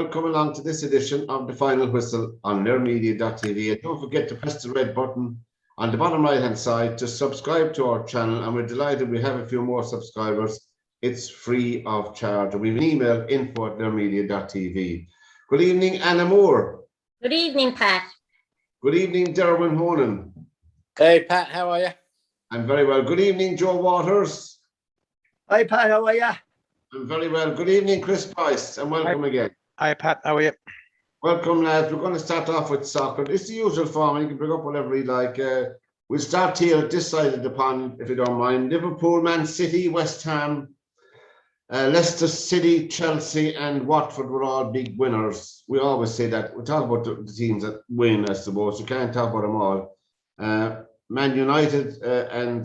welcome along to this edition of The Final Whistle on NerdMedia.tv. And don't forget to press the red button on the bottom right-hand side to subscribe to our channel. And we're delighted we have a few more subscribers. It's free of charge. And we have an email, info@NerdMedia.tv. Good evening, Anna Moore. Good evening, Pat. Good evening, Derwynne Honan. Hey, Pat, how are you? I'm very well. Good evening, Joe Waters. Hi, Pat, how are you? I'm very well. Good evening, Chris Price, and welcome again. Hi, Pat. How are you? Welcome, lads. We're going to start off with soccer. It's the usual form. You can bring up whatever you like. We'll start here at this side of the pond, if you don't mind. Liverpool, Man City, West Ham, Leicester City, Chelsea, and Watford were all big winners. We always say that. We talk about the teams that win, I suppose. You can't talk about them all. Man United, and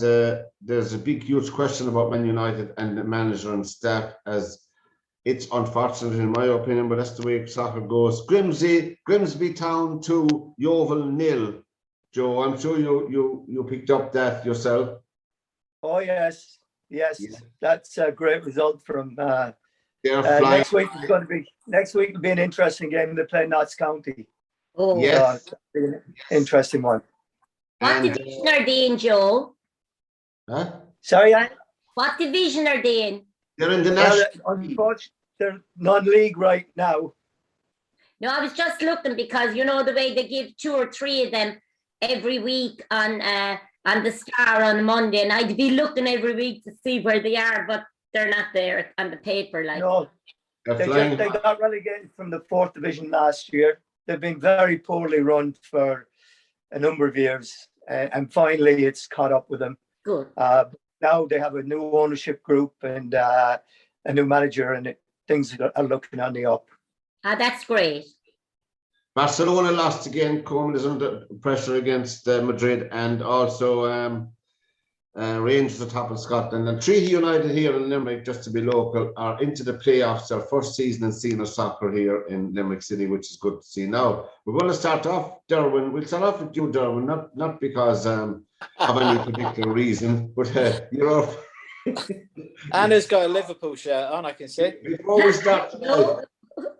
there's a big, huge question about Man United and the manager and staff, as it's unfortunate in my opinion, but that's the way soccer goes. Grimsby Town 2, Yeovil 0. Joe, I'm sure you picked up that yourself. Oh yes. That's a great result from. Next week will be an interesting game. They play Notts County. Oh, yes, so it'll be an interesting one. What division are they in, Joe? Huh? Sorry, Anne? What division are they in? They're in the Well, national. unfortunately, they're non-league right now. No, I was just looking because you know the way they give 2 or 3 of them every week on the Star on Monday, and I'd be looking every week to see where they are, but they're not there on the paper. Like, No, they got relegated from the 4th division last year. They've been very poorly run for a number of years, and finally it's caught up with them. Good. Now they have a new ownership group and a new manager, and things are looking on the up. That's great. Barcelona lost again. Koeman is under pressure against Madrid, and also Rangers at top of Scotland. And Treaty United here in Limerick, just to be local, are into the playoffs. Our first season in senior soccer here in Limerick City, which is good to see. Now we're going to start off, Derwynne. We'll start off with you, Derwynne, not because of any particular reason, but you're up. Anna's got a Liverpool shirt on, I can see. Before we start, No.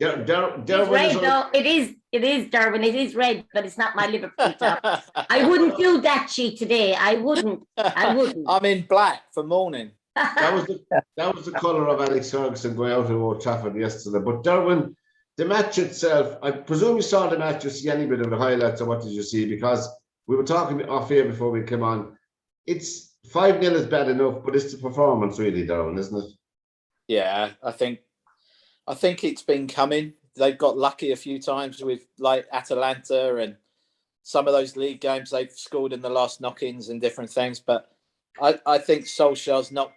Derwynne Red, is no, it is Derwynne. It is red, but it's not my Liverpool top. I wouldn't do that cheat today. I wouldn't. I'm in black for morning. that was the colour of Alex Ferguson going out of Old Trafford yesterday. But Derwynne, the match itself, I presume you saw the match. You see any bit of the highlights, or what did you see? Because we were talking off here before we came on. It's 5-0 is bad enough, but it's the performance really, Derwynne, isn't it? Yeah, I think it's been coming. They've got lucky a few times with like Atalanta and some of those league games they've scored in the last knock-ins and different things. But I think Solskjaer's not.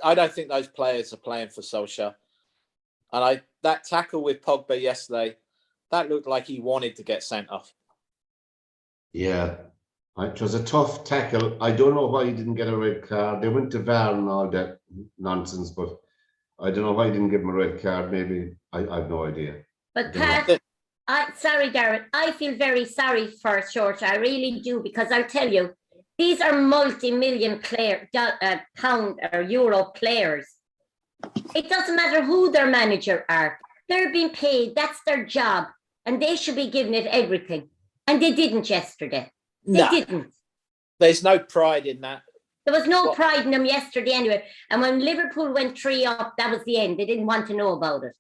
I don't think those players are playing for Solskjaer. And that tackle with Pogba yesterday, that looked like he wanted to get sent off. Yeah, it was a tough tackle. I don't know why he didn't get a red card. They went to VAR and all that nonsense, but I don't know why he didn't give him a red card. Maybe I have no idea. But Pat, sorry, Darren, I feel very sorry for Short. I really do, because I'll tell you, these are multi-million pound or euro players. It doesn't matter who their manager are. They're being paid. That's their job, and they should be given it everything. And they didn't yesterday. They didn't. There's no pride in that. There was no pride in them yesterday anyway. And when Liverpool went 3 up, that was the end. They didn't want to know about it.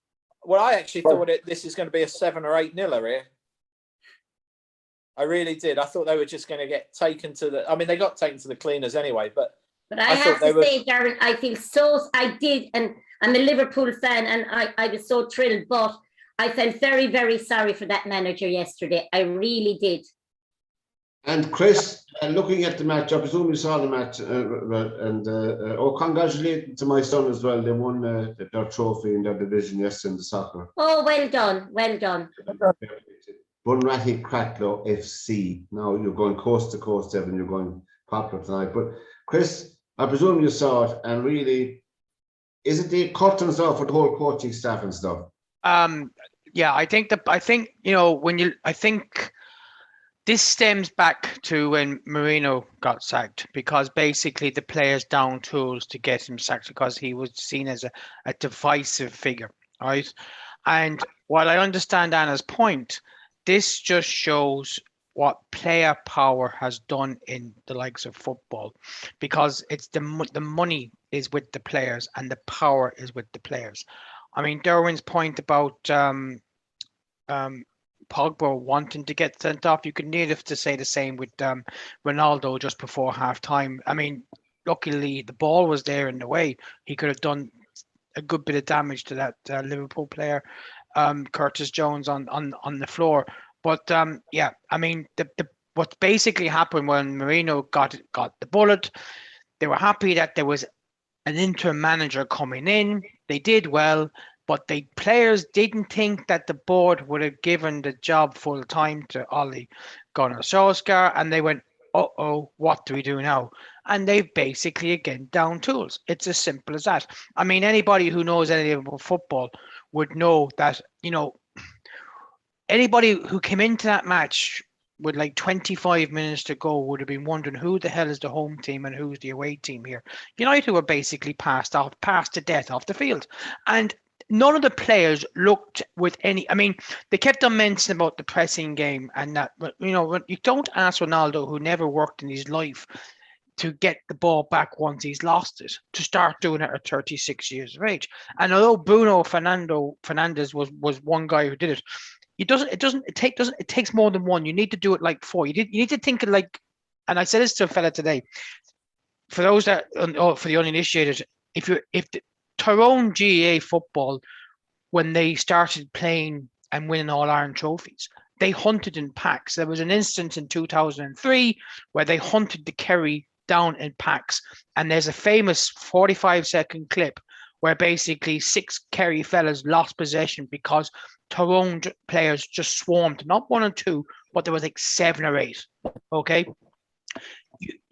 Well, I actually thought this is going to be a 7 or 8 0 here. I really did. I thought they were just going to get taken to the. I mean, they got taken to the cleaners anyway. But I have to say, Darren, I feel I did, and I'm a Liverpool fan, and I was so thrilled. But I felt very, very sorry for that manager yesterday. I really did. And Chris, looking at the match, I presume you saw the match, congratulations to my son as well. They won their trophy in their division yesterday in the soccer. Oh, well done, well done. Bunratty Cracklow FC. Now you're going coast to coast, Evan. You're going popular tonight. But Chris, I presume you saw it, and really, is it the curtains off for the whole coaching staff and stuff? Yeah, I think this stems back to when Mourinho got sacked, because basically the players down tools to get him sacked because he was seen as a divisive figure, right? And while I understand Anna's point, this just shows what player power has done in the likes of football, because it's the money is with the players and the power is with the players. I mean, Derwyn's point about Pogba wanting to get sent off, you could nearly have to say the same with Ronaldo just before half time. I mean, luckily the ball was there in the way. He could have done a good bit of damage to that Liverpool player, Curtis Jones, on the floor. But yeah, I mean, what basically happened when Marino got the bullet, they were happy that there was an interim manager coming in. They did well, but the players didn't think that the board would have given the job full time to Ole Gunnar Solskjaer, and they went, "Uh-oh, what do we do now?" And they've basically again down tools. It's as simple as that. I mean, anybody who knows anything about football would know that, you know, anybody who came into that match with like 25 minutes to go would have been wondering who the hell is the home team and who's the away team here. United were basically passed to death off the field. And none of the players looked with any, I mean, they kept on mentioning about the pressing game and that, but you know, you don't ask Ronaldo, who never worked in his life, to get the ball back once he's lost it, to start doing it at 36 years of age. And although Bruno Fernandes was one guy who did it, it takes more than one. You need to do it like four. You need to think of like, and I said this to a fella today, for those that, for the uninitiated, if the Tyrone GAA football, when they started playing and winning All Ireland trophies, they hunted in packs. There was an instance in 2003 where they hunted the Kerry down in packs, and there's a famous 45-second clip where basically 6 Kerry fellas lost possession because Tyrone players just swarmed, not 1 or 2, but there was like 7 or 8. Okay,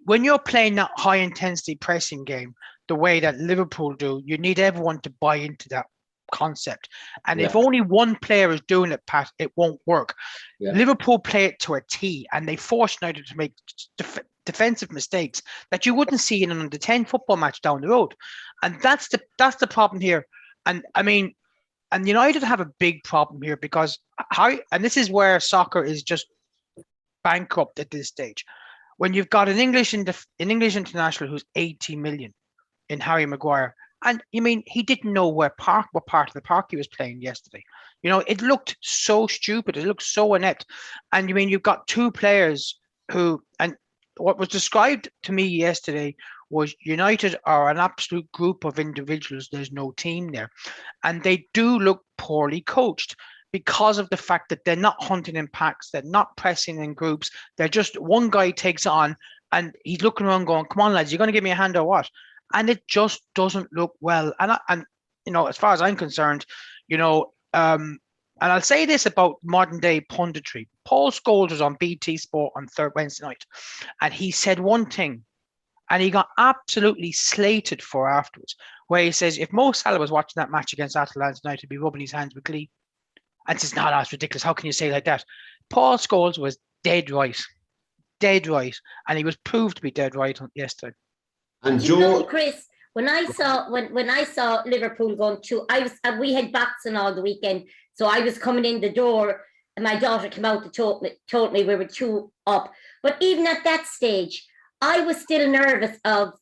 when you're playing that high intensity pressing game the way that Liverpool do, you need everyone to buy into that concept. And if only one player is doing it, Pat, it won't work. Liverpool play it to a T, and they force United to make defensive mistakes that you wouldn't see in an under 10 football match down the road. And that's the problem here. And I mean, and United have a big problem here because and this is where soccer is just bankrupt at this stage. When you've got an English international who's 80 million in Harry Maguire, and you mean he didn't know what part of the park he was playing yesterday. You know, it looked so stupid. It looked so inept. And you mean you've got 2 players who, and what was described to me yesterday was United are an absolute group of individuals. There's no team there. And they do look poorly coached because of the fact that they're not hunting in packs. They're not pressing in groups. They're just, one guy takes on and he's looking around going, "Come on, lads, you're going to give me a hand or what?" And it just doesn't look well. And you know, as far as I'm concerned, you know, and I'll say this about modern day punditry. Paul Scholes was on BT Sport on Wednesday night, and he said one thing, and he got absolutely slated for afterwards, where he says if Mo Salah was watching that match against Atalanta tonight, he'd be rubbing his hands with glee, and says, "No, that's ridiculous. How can you say like that?" Paul Scholes was dead right, and he was proved to be dead right yesterday. And you know, Chris, when I saw Liverpool going through, we had boxing all the weekend, so I was coming in the door, and my daughter came out and told me we were 2 up. But even at that stage, I was still nervous of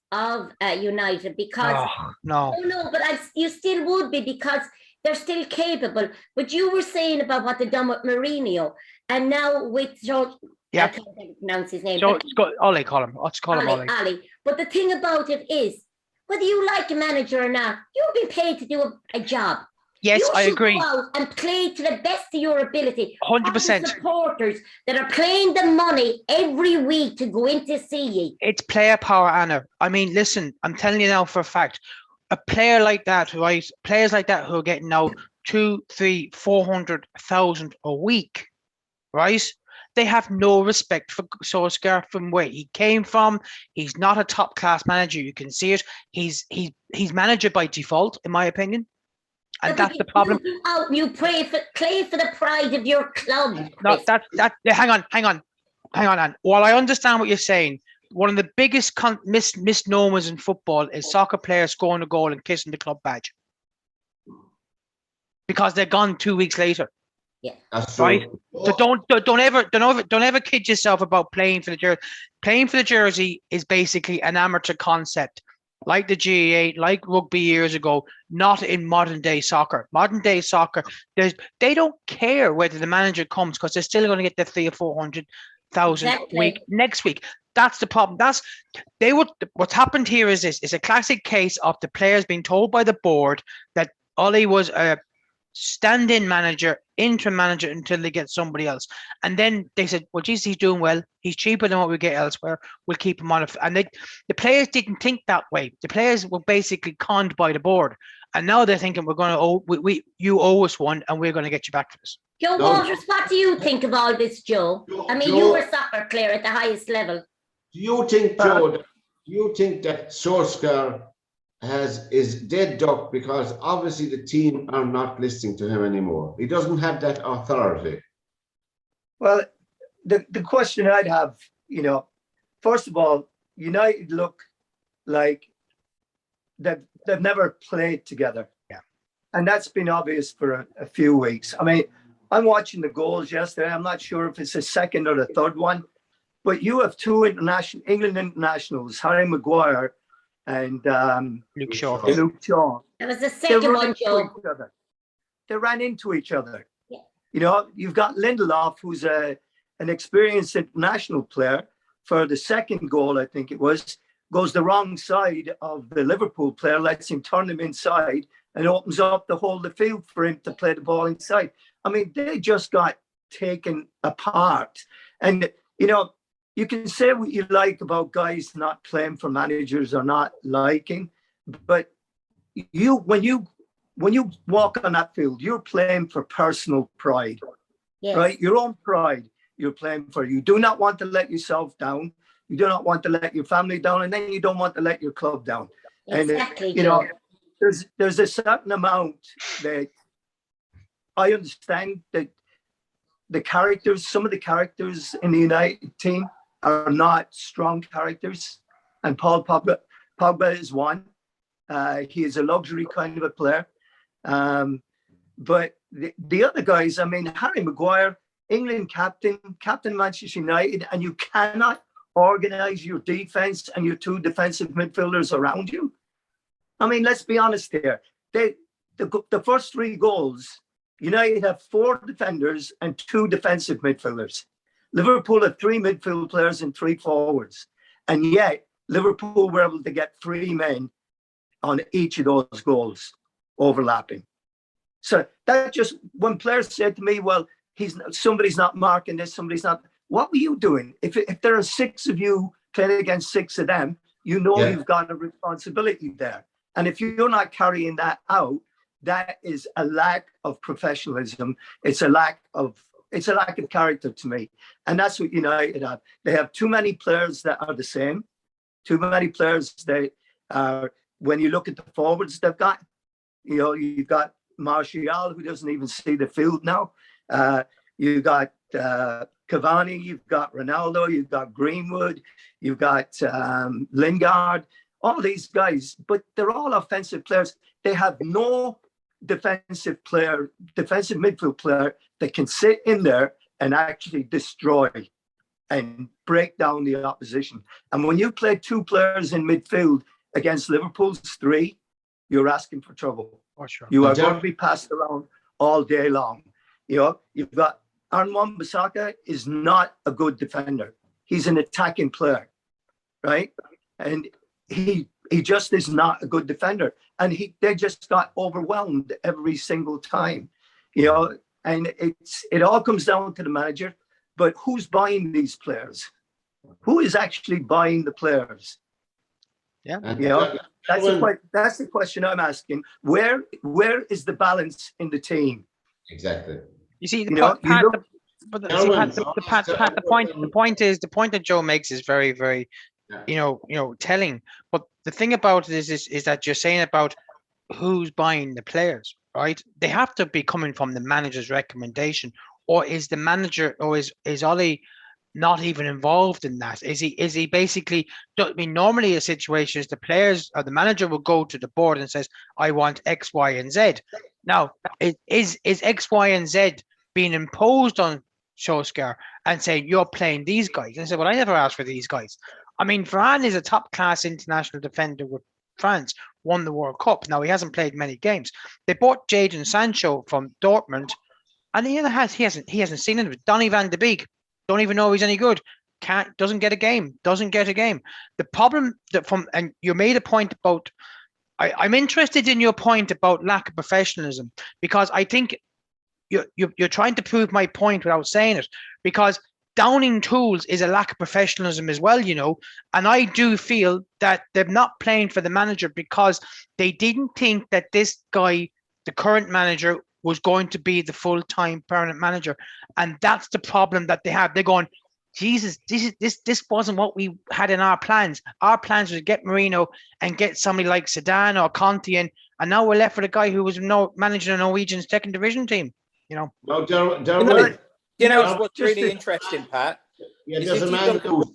United because no, but you still would be because they're still capable. But you were saying about what they've done with Mourinho, and now with George. I can't pronounce his name. So Ole, call him. Let's call him Ole. Ali. But the thing about it is, whether you like a manager or not, you've been paid to do a job. Yes, I agree. You should go out and play to the best of your ability. 100%. Supporters that are paying the money every week to go in to see you. It's player power, Anna. I mean, listen, I'm telling you now for a fact, a player like that, right? Players like that who are getting now 200,000, 300,000, 400,000 a week, right? They have no respect for Solskjaer from where he came from. He's not a top class manager. You can see it. He's manager by default, in my opinion, and that's the problem. You play for the pride of your club. No, hang on, Anne. While I understand what you're saying, one of the biggest misnomers in football is soccer players scoring a goal and kissing the club badge. because they're gone 2 weeks later. That's true. Right. So don't ever kid yourself about playing for the jersey. Playing for the jersey is basically an amateur concept, like the GAA, like rugby years ago. Not in modern day soccer. Modern day soccer, they don't care whether the manager comes because they're still going to get the 300,000 or 400,000 week next week. That's the problem. What's happened here is this: it's a classic case of the players being told by the board that Ollie was a stand-in manager, interim manager until they get somebody else. And then they said, well, geez, he's doing well. He's cheaper than what we get elsewhere. We'll keep him on. And the players didn't think that way. The players were basically conned by the board. And now they're thinking, we're going to you owe us one and we're going to get you back for this. Joe Walters, what do you think of all this, Joe? I mean, you were soccer player at the highest level. Do you think, Joe, that Solskjaer is dead duck because obviously the team are not listening to him anymore? He doesn't have that authority. Well, the question I'd have, first of all, United look like they've never played together. Yeah. And that's been obvious for a few weeks. I mean, I'm watching the goals yesterday. I'm not sure if it's the second or the third one, but you have two England internationals, Harry Maguire and Luke Shaw. That was the second one, Joe. They ran into each other. Yeah. You've got Lindelof, who's an experienced international player. For the second goal, I think it was, goes the wrong side of the Liverpool player, lets him turn him inside and opens up the whole of the field for him to play the ball inside. I mean, they just got taken apart. And, you can say what you like about guys not playing for managers or not liking, but when you walk on that field, you're playing for personal pride, Yes. right? Your own pride you're playing for. You do not want to let yourself down. You do not want to let your family down, and then you don't want to let your club down. Exactly, And Joe. there's a certain amount that I understand that some of the characters in the United team are not strong characters, and Paul Pogba is one. He is a luxury kind of a player. But the other guys, I mean, Harry Maguire, England captain Manchester United, and you cannot organize your defense and your two defensive midfielders around you. I mean, let's be honest here. The first three goals, United have 4 defenders and 2 defensive midfielders. Liverpool have 3 midfield players and 3 forwards. And yet, Liverpool were able to get 3 men on each of those goals overlapping. So that just, when players said to me, well, somebody's not marking this, somebody's not, what were you doing? If there are 6 of you playing against 6 of them, you've got a responsibility there. And if you're not carrying that out, that is a lack of professionalism. It's a lack of character to me. And that's what United have. They have too many players that are the same. Too many players that are, when you look at the forwards they've got, you've got Martial, who doesn't even see the field now. You've got Cavani, you've got Ronaldo, you've got Greenwood, you've got Lingard, all these guys, but they're all offensive players. They have no defensive midfield player that can sit in there and actually destroy and break down the opposition. And when you play 2 players in midfield against Liverpool's 3, you're asking for trouble. Oh, sure. You are going to be passed around all day long. You've got Aaron Wan-Bissaka is not a good defender. He's an attacking player, right? And he just is not a good defender. And they just got overwhelmed every single time, and it all comes down to the manager. But who's buying these players? Who is actually buying the players? Yeah. That's the question I'm asking. Where is the balance in the team? Exactly. You see, the point that Joe makes is very, very, telling. But the thing about it is that you're saying about who's buying the players, right? They have to be coming from the manager's recommendation, or is the manager, or is Ollie not even involved in that? Is he basically? I mean, normally a situation is the players or the manager will go to the board and says, "I want X, Y, and Z." Now, is X, Y, and Z being imposed on Solskjaer and saying you're playing these guys? And I said, well, I never asked for these guys. I mean, Varane is a top-class international defender with France, won the World Cup. Now, he hasn't played many games. They bought Jadon Sancho from Dortmund, and he hasn't seen him. Donny van de Beek, don't even know he's any good. Doesn't get a game. The problem and you made a point about. I'm interested in your point about lack of professionalism, because I think you're trying to prove my point without saying it, because downing tools is a lack of professionalism as well, and I do feel that they're not playing for the manager because they didn't think that this guy, the current manager, was going to be the full-time permanent manager, and that's the problem that they have. They're going, Jesus, this wasn't what we had in our plans. Our plans was to get Mourinho and get somebody like Zidane or Conte in, and now we're left with a guy who was managing a Norwegian second division team. No, What's really interesting, Pat? Yeah, there's a man loose.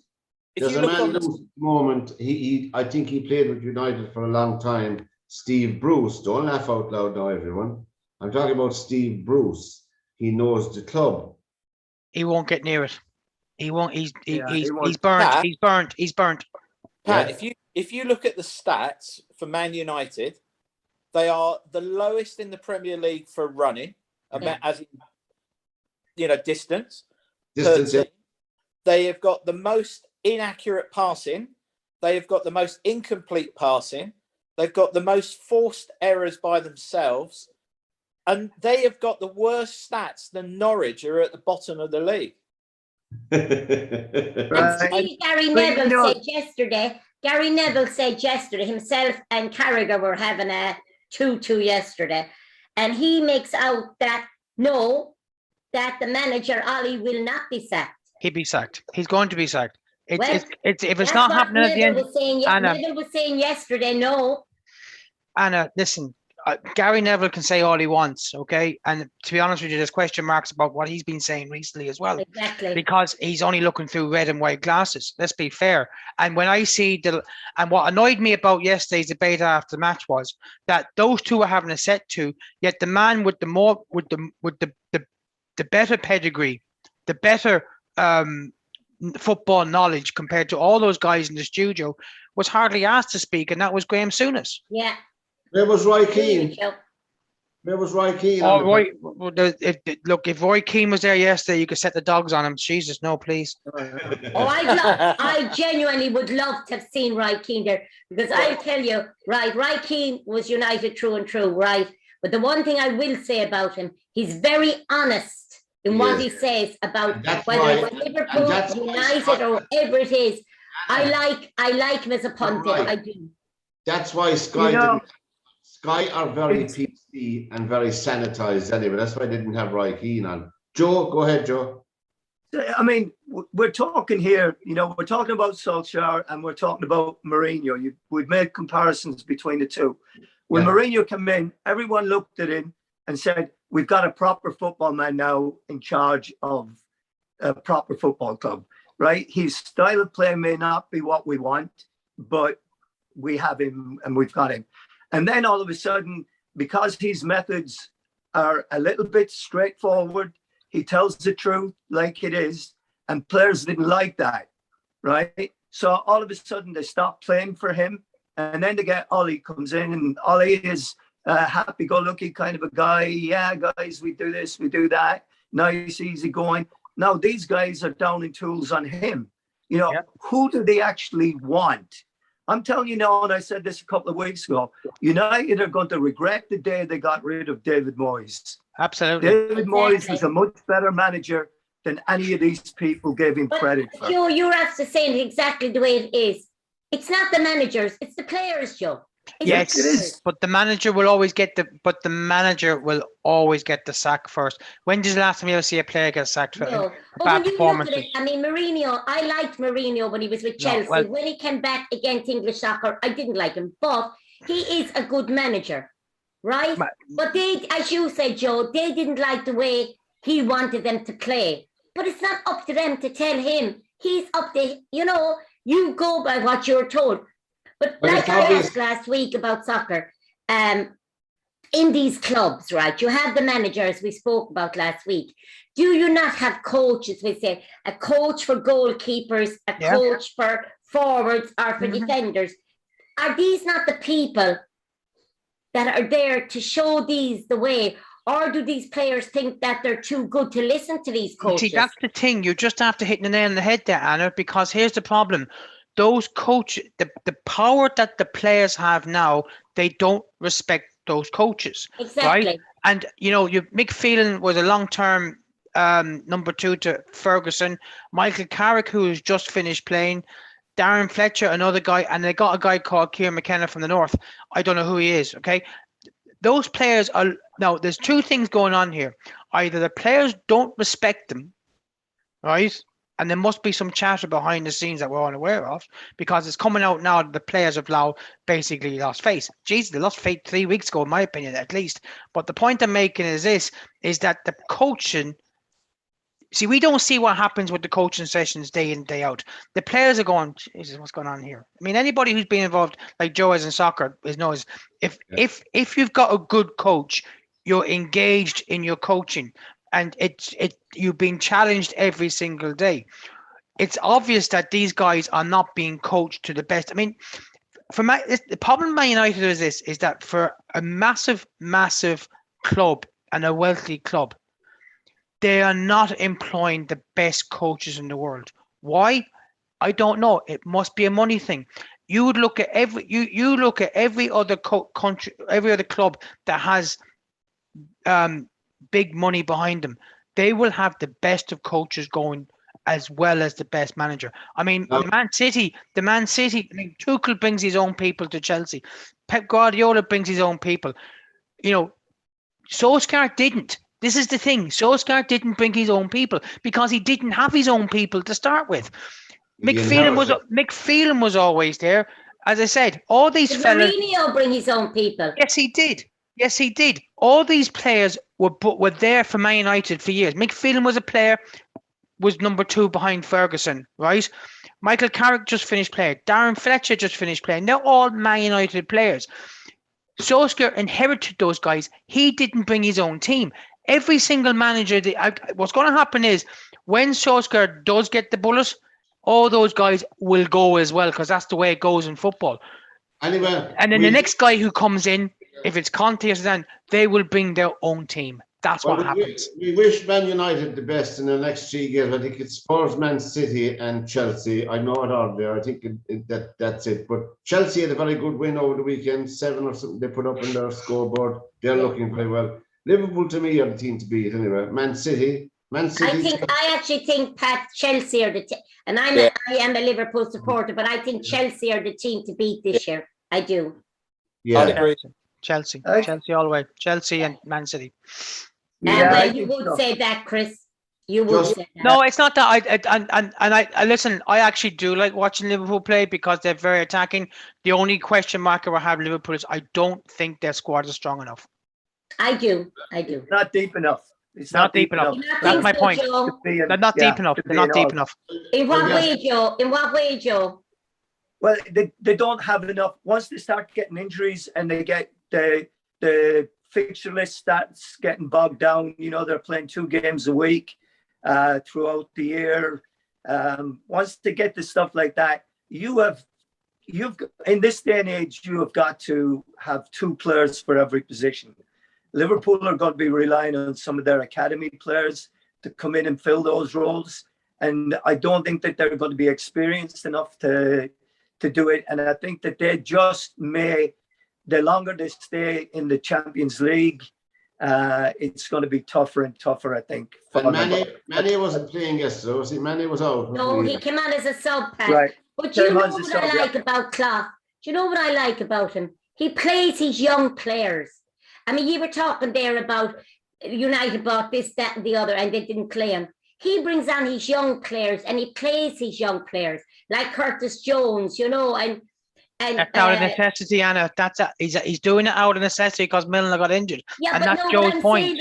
There's a man loose at the moment. I think he played with United for a long time. Steve Bruce. Don't laugh out loud now, everyone. I'm talking about Steve Bruce. He knows the club. He won't get near it. He won't. He's burnt. Pat, He's burnt. Pat, if you look at the stats for Man United, they are the lowest in the Premier League for running, as in, distance. Yeah. They have got the most inaccurate passing. They have got the most incomplete passing. They've got the most forced errors by themselves, and they have got the worst stats than Norwich, who are at the bottom of the league. And Gary Neville said yesterday, himself and Carragher were having a 2-2 yesterday, and he makes out that the manager Ollie will not be sacked. He'll be sacked. He's going to be sacked. If it's That's not what happening at the end, Neville was saying yesterday, no. Anna, listen. Gary Neville can say all he wants, okay? And to be honest with you, there's question marks about what he's been saying recently as well. Exactly. Because he's only looking through red and white glasses. Let's be fair. And when I see and what annoyed me about yesterday's debate after the match was that those two were having a set to, yet the man with the better pedigree, the better football knowledge compared to all those guys in the studio was hardly asked to speak, and that was Graham Souness. Yeah. Where was Roy Keane? Where was Roy Keane? If Roy Keane was there yesterday, you could set the dogs on him. Jesus, no, please. I genuinely would love to have seen Roy Keane there, because I'll tell you, right, Roy Keane was United through and through, right? But the one thing I will say about him, he's very honest in what he says about whether it's Liverpool, United, or whatever it is. I like him as a pundit. Right. I do. That's why Sky are very PC and very sanitized anyway. That's why I didn't have Roy Keane on. Joe, go ahead, Joe. I mean, we're talking here, we're talking about Solskjaer and we're talking about Mourinho. We've made comparisons between the two. When Mourinho came in, everyone looked at him and said, we've got a proper football man now in charge of a proper football club, right? His style of play may not be what we want, but we have him and we've got him. And then all of a sudden, because his methods are a little bit straightforward, he tells the truth like it is, and players didn't like that, right? So all of a sudden they stop playing for him, and then they get Ollie comes in, and Ollie is a happy-go-lucky kind of a guy. Yeah, guys, we do this, we do that. Nice, easy going. Now these guys are downing tools on him. Who do they actually want? I'm telling you now, and I said this a couple of weeks ago, United are going to regret the day they got rid of David Moyes. Absolutely. David Moyes is a much better manager than any of these people gave him credit for. Joe, you're after saying it exactly the way it is. It's not the managers, it's the players, Joe. Yes, it is. But the manager will always get the sack first. When did the last time you ever see a player get sacked for a bad performance? I mean, Mourinho, I liked Mourinho when he was with Chelsea. When he came back against English soccer, I didn't like him, but he is a good manager, right? But they, as you said, Joe, they didn't like the way he wanted them to play. But it's not up to them to tell him. He's up to, you go by what you're told. But like I asked last week about soccer, in these clubs, right? You have the managers we spoke about last week. Do you not have coaches? We say a coach for goalkeepers, a coach for forwards or for defenders. Are these not the people that are there to show these the way? Or do these players think that they're too good to listen to these coaches? See, that's the thing. You just have to hit the nail on the head there, Anna, because here's the problem. Those coaches, the power that the players have now, they don't respect those coaches. Exactly. Right? And, Mick Phelan was a long-term number 2 to Ferguson. Michael Carrick, who has just finished playing. Darren Fletcher, another guy. And they got a guy called Kieran McKenna from the North. I don't know who he is, okay? Those players are... Now, there's 2 things going on here. Either the players don't respect them, right? And there must be some chatter behind the scenes that we're unaware of, because it's coming out now that the players have now basically lost faith. Jesus, they lost faith 3 weeks ago, in my opinion, at least. But the point I'm making is that the coaching... See, we don't see what happens with the coaching sessions day in, day out. The players are going, Jesus, what's going on here? I mean, anybody who's been involved, like Joe is in soccer, knows if you've got a good coach, you're engaged in your coaching, and you've been challenged every single day. It's obvious that these guys are not being coached to the best. I mean, the problem with Man United is that for a massive, massive club and a wealthy club, they are not employing the best coaches in the world. Why? I don't know. It must be a money thing. You would look at every other country, every other club that has big money behind them. They will have the best of coaches going as well as the best manager. I mean, Man City. I mean, Tuchel brings his own people to Chelsea. Pep Guardiola brings his own people. Solskjaer didn't. This is the thing. Solskjaer didn't bring his own people because he didn't have his own people to start with. Mick Phelan was always there. As I said, all these fellas. Mourinho bring his own people. Yes, he did. All these players were there for Man United for years. Mick Phelan was a player, was number 2 behind Ferguson, right? Michael Carrick just finished playing. Darren Fletcher just finished playing. They're all Man United players. Solskjaer inherited those guys. He didn't bring his own team. Every single manager, what's going to happen is when Solskjaer does get the bullet, all those guys will go as well, because that's the way it goes in football. Anyway, and then the next guy who comes in, if it's Conte or Zidane, they will bring their own team. That's what happens. We wish Man United the best in the next 3 games. I think it's Spurs, Man City and Chelsea. I know it all there. I think that's it. But Chelsea had a very good win over the weekend, 7 or something they put up on their scoreboard. They're looking very well. Liverpool to me are the team to beat anyway. Man City. I actually think Chelsea are the team, and I am a Liverpool supporter, but I think Chelsea are the team to beat this year. I do. Yeah, I'd agree. Chelsea all the way. Chelsea and Man City. You would say that, Chris. You would say that. No, it's not that. I listen. I actually do like watching Liverpool play because they're very attacking. The only question mark I have Liverpool is I don't think their squad is strong enough. I do. Not deep enough. It's not deep enough. That's my point. They're not deep enough. They're not deep enough. In what way, Joe? Well, they don't have enough. Once they start getting injuries and they get the fixture list starts getting bogged down, they're playing 2 games a week throughout the year. Once they get the stuff like that, you've in this day and age, you have got to have 2 players for every position. Liverpool are going to be relying on some of their academy players to come in and fill those roles. And I don't think that they're going to be experienced enough to do it. And I think that they just the longer they stay in the Champions League, it's going to be tougher and tougher, I think. And Mane wasn't playing yesterday, was he? Mane was out. No, he came on as a sub pack. Right. But you know what I like about Klopp? Do you know what I like about him? He plays his young players. I mean, you were talking there about United bought this, that, and the other, and they didn't play him. He brings on his young players, and he plays his young players, like Curtis Jones, and that's out of necessity, Anna. He's doing it out of necessity because Milner got injured. Yeah, and but that's Joe's point.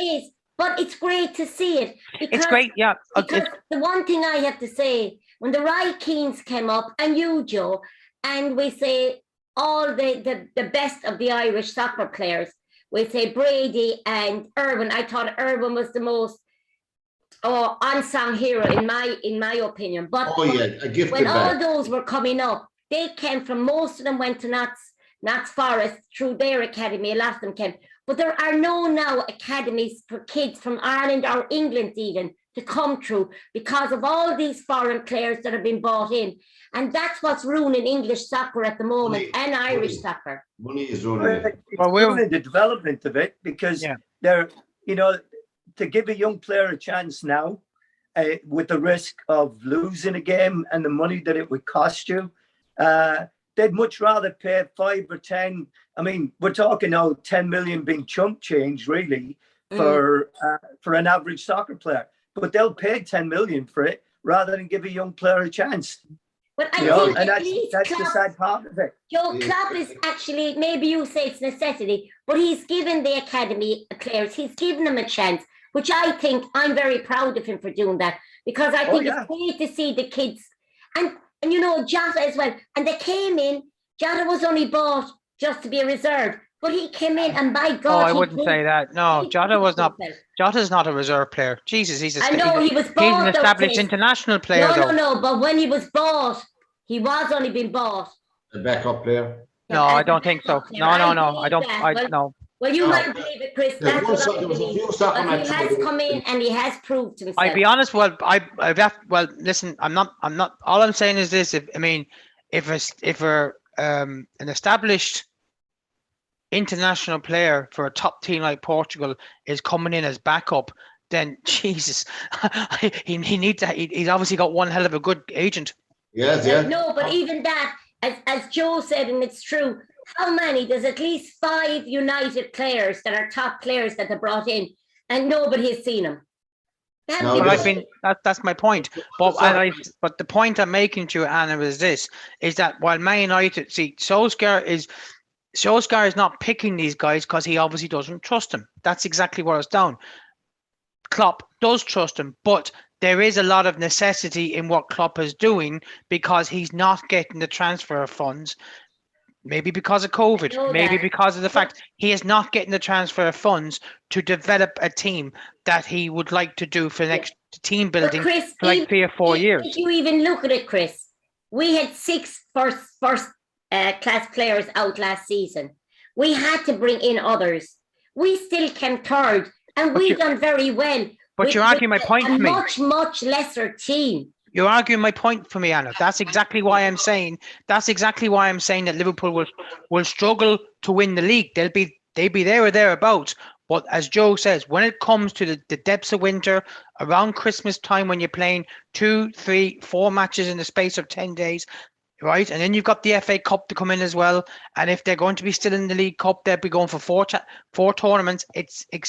But it's great to see it. It's great, yeah. Because the one thing I have to say, when the Roy Keanes came up, and you, Joe, and we say all the best of the Irish soccer players, with say Brady and Irwin. I thought Irwin was the most unsung hero in my opinion. But Oh yeah, a gift when all back. those were coming up, they came from, most of them went to Notts Forest through their academy. A lot of them came, but there are no now academies for kids from Ireland or England even to come through because of all these foreign players that have been bought in, and that's what's ruining English soccer at the moment and Irish soccer. Money is ruining it. It's ruining the development of it because they're, to give a young player a chance now, with the risk of losing a game and the money that it would cost you, they'd much rather pay 5 or 10. I mean, we're talking now 10 million being chump change really for an average soccer player, but they'll pay 10 million for it rather than give a young player a chance. But I think and that's the sad part of it. Joe Klopp is actually, maybe you say it's necessity, but he's given the academy players, he's given them a chance, which I think I'm very proud of him for doing that, because I think it's great to see the kids and Jota as well. And they came in, Jota was only bought just to be a reserve, but he came in and by God. I wouldn't say that. No, Jota's not a reserve player. Jesus, he was bought. He's an established international player. No, but when he was bought, he was only been bought. A backup player? No, I don't think so. No, I don't. No. Well, you might believe it, Chris. That's what I believe. But he has come in and he has proved himself. I'd be honest. Well, listen. I'm not. All I'm saying is this. If an established international player for a top team like Portugal is coming in as backup, then Jesus, he's obviously got one hell of a good agent. Yes, yeah. No, but even that, as Joe said, and it's true, how many? There's at least 5 United players that are top players that they brought in, and nobody has seen them. That's my point. But the point I'm making to you, Anna, is this: is that while Man United, see, Solskjaer is not picking these guys because he obviously doesn't trust them. That's exactly what it's down. Klopp does trust him, but there is a lot of necessity in what Klopp is doing because he's not getting the transfer funds. Maybe because of COVID, maybe because of the fact he is not getting the transfer funds to develop a team that he would like to do for the next team building Chris, for like 3 or 4 years. If you even look at it, Chris, we had 6 first class players out last season. We had to bring in others. We still came third, and we've done very well. But you're arguing my point for me. Much lesser team. You're arguing my point for me, Anna. That's exactly why I'm saying. That Liverpool will struggle to win the league. They'll be there or thereabouts. But as Joe says, when it comes to the depths of winter, around Christmas time, when you're playing 2, 3, 4 matches in the space of 10 days, right? And then you've got the FA Cup to come in as well. And if they're going to be still in the League Cup, they'll be going for 4 tournaments.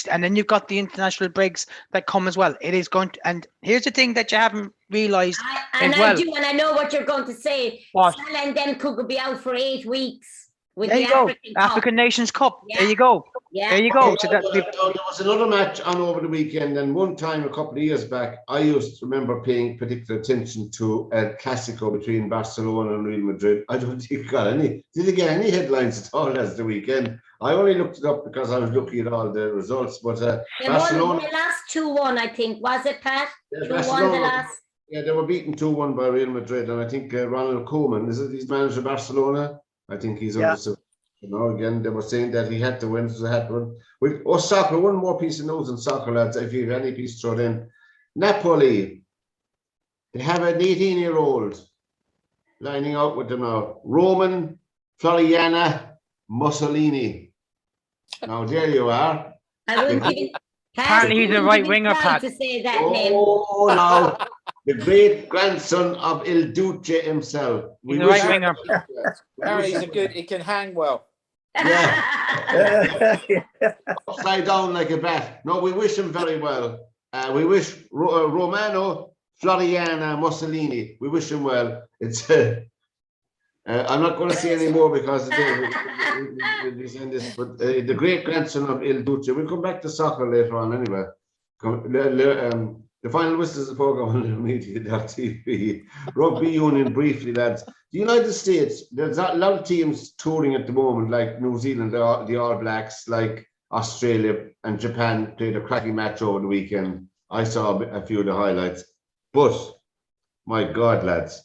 And then you've got the international breaks that come as well. It is going to, and here's the thing that you haven't realised as well. I know what you're going to say. What? Salah and them could be out for 8 weeks. There you go. African Nations Cup. Yeah. There you go. Yeah. There you go. So there was another match on over the weekend, and one time a couple of years back, I used to remember paying particular attention to a Clasico between Barcelona and Real Madrid. I don't think did it get any headlines at all as the weekend? I only looked it up because I was looking at all the results. But Barcelona, the last 2-1, I think, was it, Pat? Yeah, 2-1 the last. Yeah, they were beaten 2-1 by Real Madrid, and I think Ronald Koeman, he's manager of Barcelona. I think he's again, they were saying that he had to win, so had to win. Soccer, one more piece of news in soccer, lads, if you have any piece thrown in. Napoli, they have an 18-year-old lining out with them now. Roman Floriana Mussolini. Now, there you are. Apparently he's a right winger, Pat. To say that name. No. The great grandson of Il Duce himself. He's a right winger. Apparently he can hang well. Yeah. Upside down like a bat. No, we wish him very well. We wish Romano Floriana Mussolini. We wish him well. It's I'm not going to say any more because but the great grandson of Il Duce. We'll come back to soccer later on anyway. The final whistles of the program on media.tv. Rugby union briefly, lads. The United States, there's a lot of teams touring at the moment, like New Zealand, the All Blacks, like Australia and Japan played a cracking match over the weekend. I saw a few of the highlights. But, my God, lads,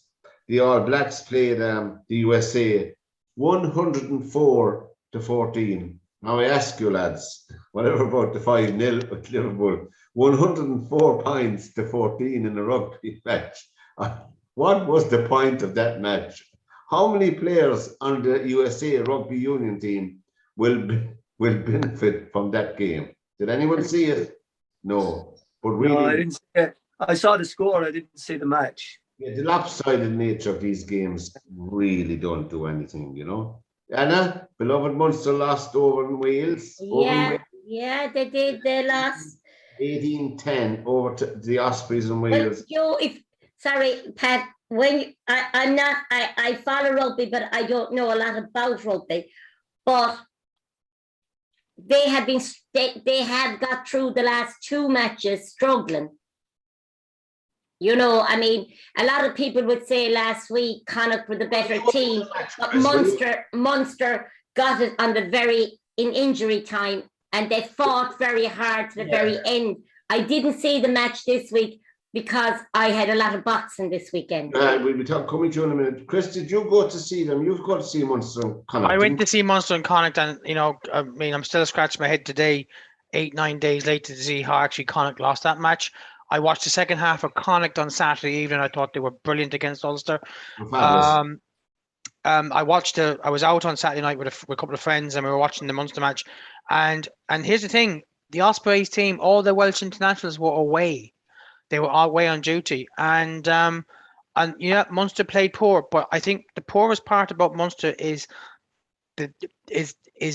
the All Blacks played the USA 104-14. Now I ask you, lads, whatever about the 5-0 with Liverpool, 104 points to 14 in a rugby match. What was the point of that match? How many players on the USA rugby union team will benefit from that game? Did anyone see it? No. But really, No, I didn't see it. I saw the score. I didn't see the match. yeah, the lopsided nature of these games really don't do anything, you know. Anna, beloved Munster lost over in Wales. Yeah, they did. They lost 18-10 over to the Ospreys in Well, Wales. Joe, sorry, Pat, I follow rugby, but I don't know a lot about rugby. But they have got through the last 2 matches struggling. You know, I mean, a lot of people would say last week Connacht were the better team, but Munster got it on in injury time, and they fought very hard to the very end. I didn't see the match this week because I had a lot of boxing this weekend. We'll be coming to you in a minute. Chris, did you go to see them? You've got to see Munster and Connacht. I went to see Munster and Connacht, and I mean, I'm still scratching my head today, 8-9 days later, to see how actually Connacht lost that match. I watched the second half of Connacht on Saturday evening. I thought they were brilliant against Ulster. I was out on Saturday night with a couple of friends, and we were watching the Munster match. And here's the thing: the Ospreys team, all the Welsh internationals were away. They were away on duty, and Munster played poor. But I think the poorest part about Munster is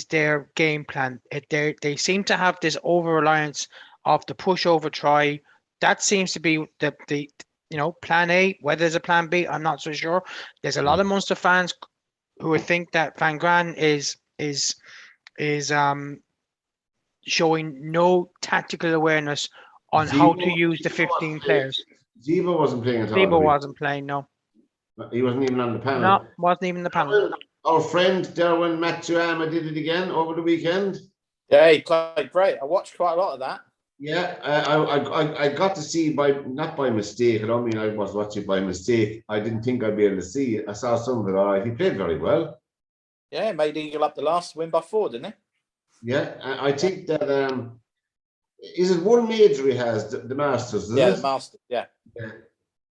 their game plan. They seem to have this over reliance of the pushover try. That seems to be the plan A. Whether there's a plan B, I'm not so sure. There's a lot of Munster fans who would think that Van Gran is showing no tactical awareness on how to use the 15 players. Ziva wasn't playing at all. Ziva wasn't playing, no. He wasn't even on the panel. No, wasn't even the panel. Our friend Derwynne Honan did it again over the weekend. Yeah, he played great. I watched quite a lot of that. Yeah, I got to see not by mistake. I don't mean I was watching by mistake. I didn't think I'd be able to see it. I saw some of it. All right, he played very well. Yeah, made Eagle up the last win by 4, didn't he? Yeah, I think that is it one major he has, the Masters? The Masters. Yeah.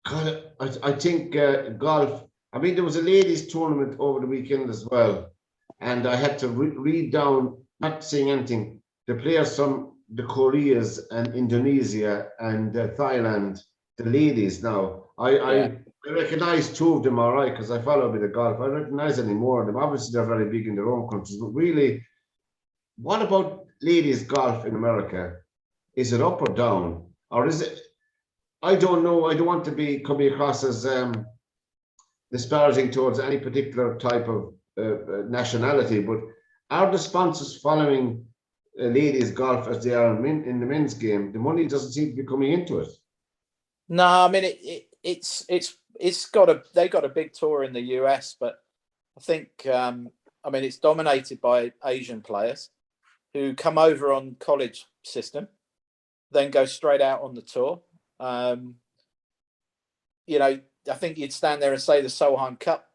God, I think golf. I mean, there was a ladies' tournament over the weekend as well, and I had to read down, not saying anything, the players from the Koreas and Indonesia and Thailand, the ladies now. I recognize 2 of them all right, because I follow a bit of golf. I don't recognize any more of them. Obviously, they're very big in their own countries, but really, what about ladies golf in America? Is it up or down? Or is it, I don't know. I don't want to be coming across as disparaging towards any particular type of nationality, but are the sponsors following ladies golf as they are in the men's game? The money doesn't seem to be coming into it. No, I mean they got a big tour in the US, but I think it's dominated by Asian players who come over on college system, then go straight out on the tour. I think you'd stand there and say the Solheim Cup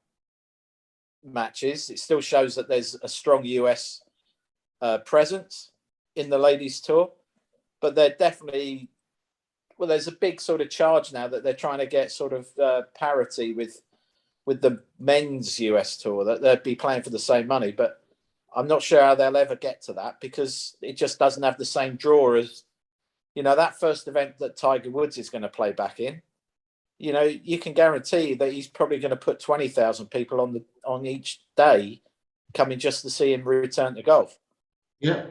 matches, it still shows that there's a strong US presence in the ladies tour, but they're definitely, there's a big sort of charge now that they're trying to get sort of parity with the men's US tour, that they'd be playing for the same money, but I'm not sure how they'll ever get to that because it just doesn't have the same draw as, that first event that Tiger Woods is going to play back in. You can guarantee that he's probably going to put 20,000 people on each day coming just to see him return to golf. Yeah.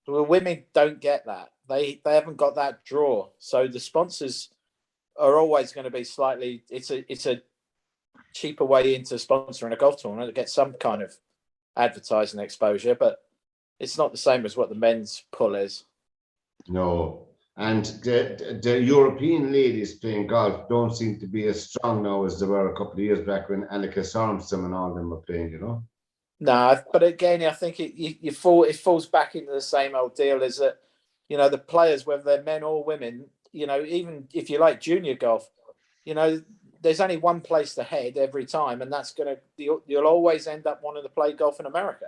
Well, women don't get that. They haven't got that draw. So the sponsors are always going to be slightly. It's a cheaper way into sponsoring a golf tournament to get some kind of advertising exposure, but it's not the same as what the men's pull is. No. And the European ladies playing golf don't seem to be as strong now as they were a couple of years back when Annika Sorenstam and all them were playing, No, but again, I think it falls back into the same old deal. Is that, you know, the players, whether they're men or women, you know, even if you like junior golf, you know, there's only one place to head every time, and that's you'll always end up wanting to play golf in America.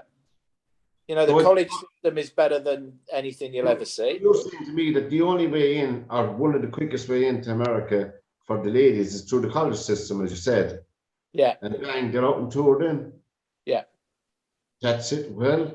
You know, the college system is better than anything you'll ever see. You're saying to me that the only way in, or one of the quickest way into America for the ladies, is through the college system, as you said. Yeah. And bang, they're out and toured in. Yeah. That's it. Well,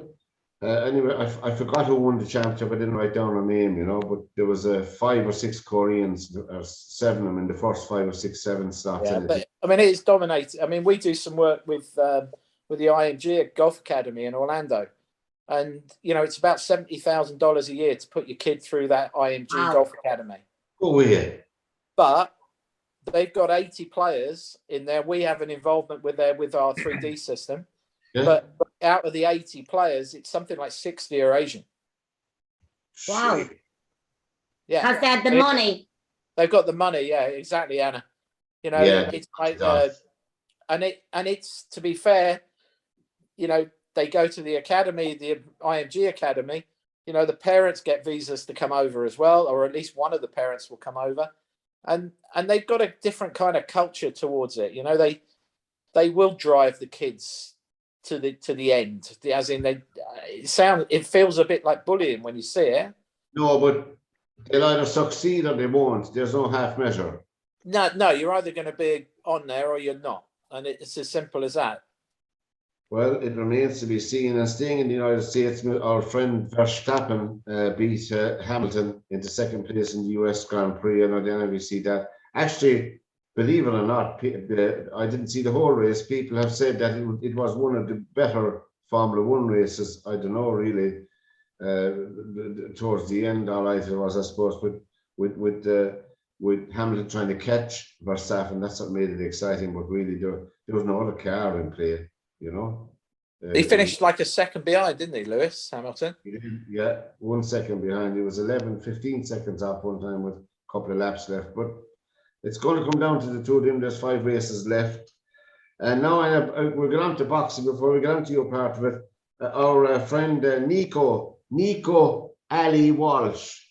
anyway, I forgot who won the championship. I didn't write down her name, you know, but there was 5 or 6 Koreans, or 7 of them in the first 5 or 6, 7 slots. Yeah, but I mean, it is dominated. I mean, we do some work with the IMG Golf Academy in Orlando, and you know, it's about $70,000 a year to put your kid through that IMG Golf Academy. Oh yeah. But they've got 80 players in there. We have an involvement with our 3D system. Yeah. But out of the 80 players, it's something like 60 are Asian. Wow. Yeah. Because they had the money. They've got the money. Yeah, exactly, Anna. You know, it's like, and it's, to be fair, you know, they go to the academy, the IMG Academy, you know, the parents get visas to come over as well, or at least one of the parents will come over. And they've got a different kind of culture towards it. You know, they will drive the kids to the end, as in it feels a bit like bullying when you see it. No, but they'll either succeed or they won't. There's no half measure. No, you're either going to be on there or you're not, and it's as simple as that. Well, it remains to be seen. And staying in the United States, our friend Verstappen beat Hamilton into second place in the US Grand Prix. And I don't know if you see that. Actually, believe it or not, I didn't see the whole race. People have said that it was one of the better Formula One races. I don't know, really. Towards the end, all right, it was, I suppose, but with Hamilton trying to catch Verstappen, that's what made it exciting. But really, there was no other car in play, you know. He finished like a second behind, didn't he, Lewis Hamilton? He did, yeah, 1 second behind. He was 15 seconds off one time with a couple of laps left. But it's going to come down to the two of them. There's 5 races left. And now we'll get on to boxing before we get on to your part of it. Our friend Nico Ali Walsh,